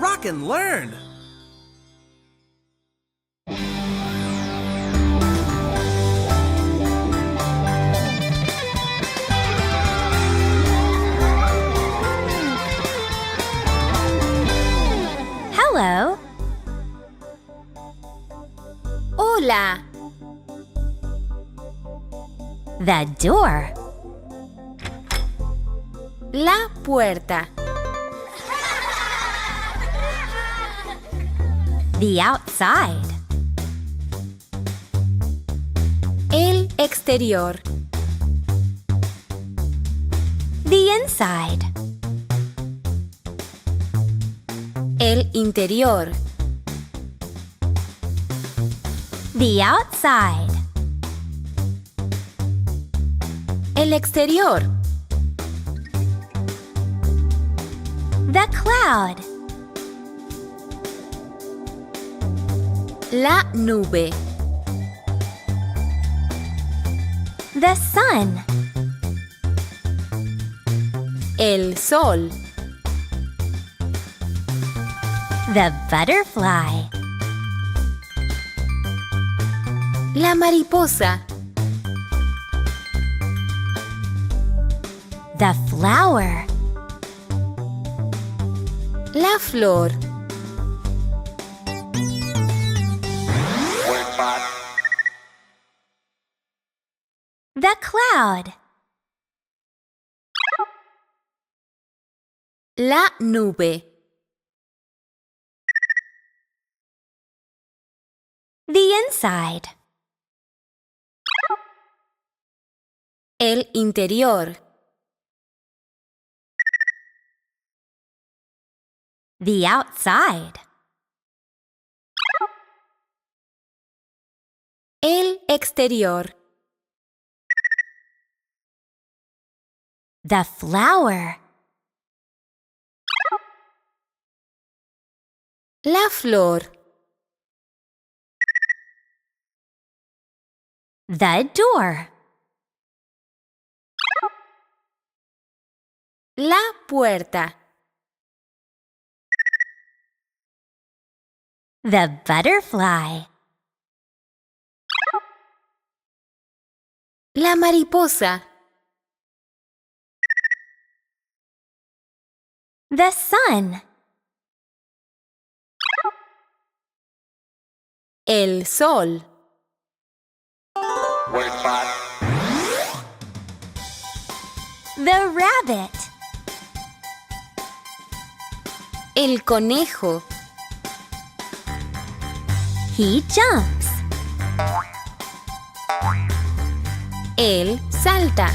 rock and learn! Hello. Hola. The door. La puerta. The outside. El exterior. The inside. El interior. The outside. El exterior. The cloud. La nube. The sun. El sol. The butterfly. La mariposa. The flower. La flor. The cloud. La nube. The inside. El interior. The outside. El exterior. The flower. La flor. The door. La puerta. The butterfly. La mariposa. The sun. El sol. The rabbit. El conejo. He jumps. Él salta.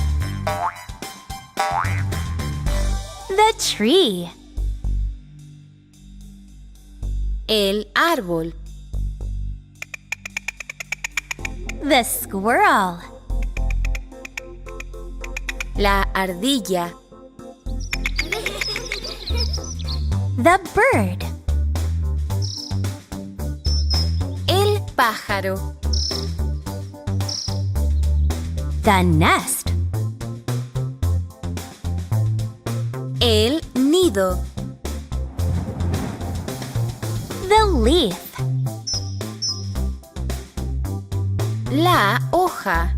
The tree. El árbol. The squirrel. La ardilla. The bird. El pájaro. The nest. El nido. The leaf. La hoja.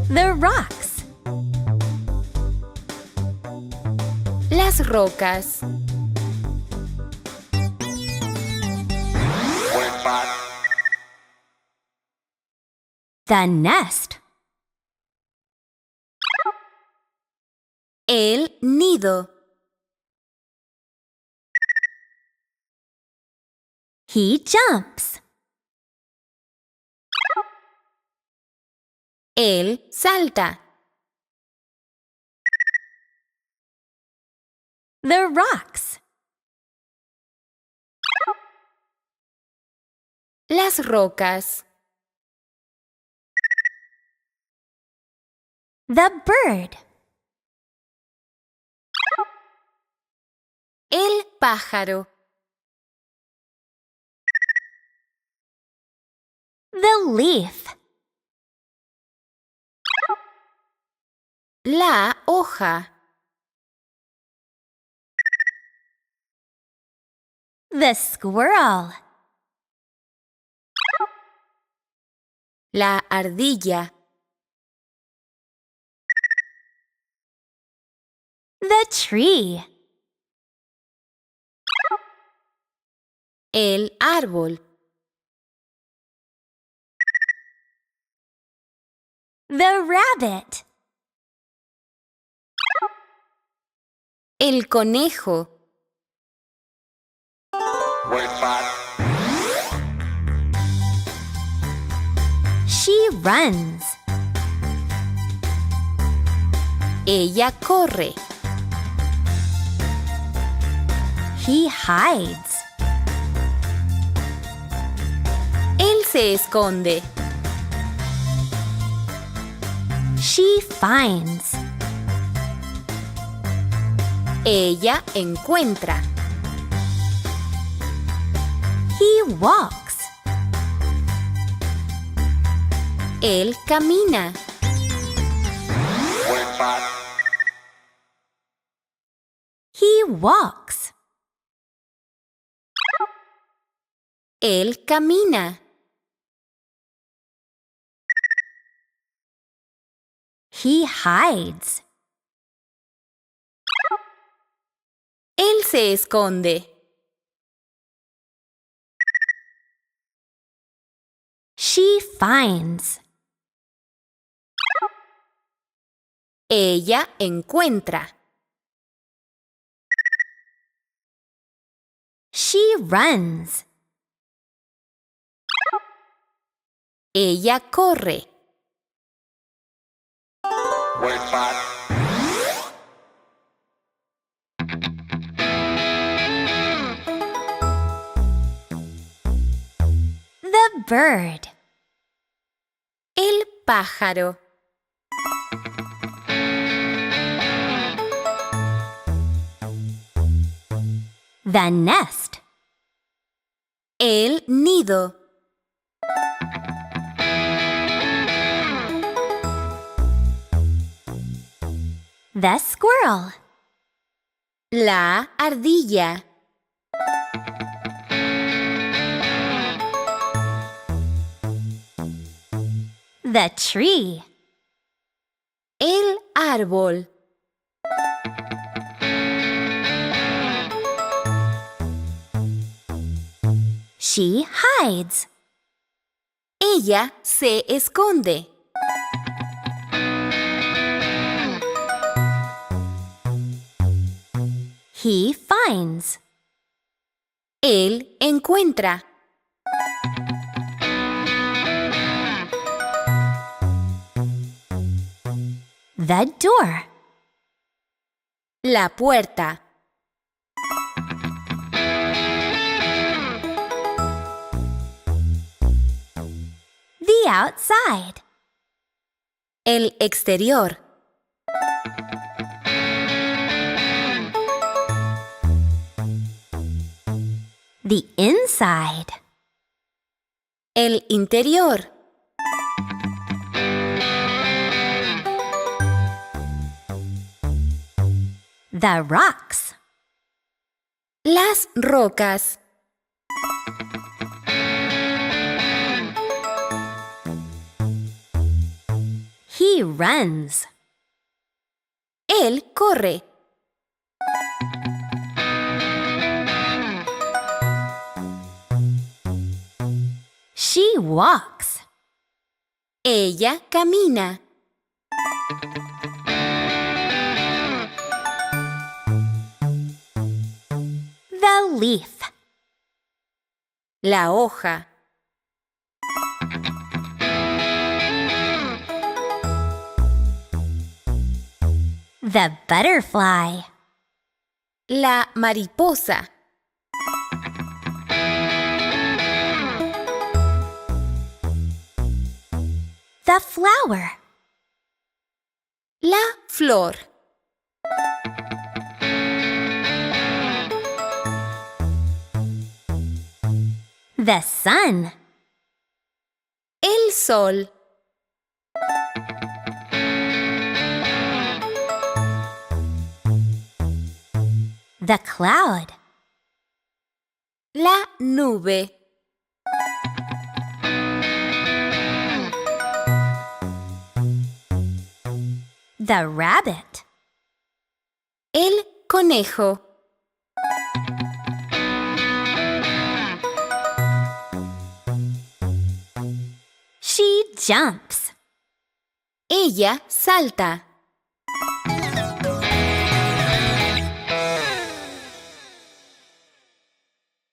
The rocks. Las rocas. The nest. El nido. He jumps. Él salta. The rocks. Las rocas. The bird. El pájaro. The leaf. La hoja. The squirrel. La ardilla. The tree. El árbol. The rabbit. El conejo. She runs. Ella corre. He hides. Él se esconde. She finds. Ella encuentra. He walks. Él camina. He walks. Él camina. He hides. Él se esconde. She finds. Ella encuentra. She runs. Ella corre. The bird. El pájaro. The nest. El nido. The squirrel. La ardilla. The tree. El árbol. She hides. Ella se esconde. He finds. Él encuentra. The door. La puerta. The outside. El exterior. The inside. El interior. The rocks. Las rocas. He runs. Él corre. She walks. Ella camina. The leaf. La hoja. The butterfly. La mariposa. The flower. La flor. The sun. El sol. The cloud. La nube. The rabbit. El conejo. She jumps. Ella salta.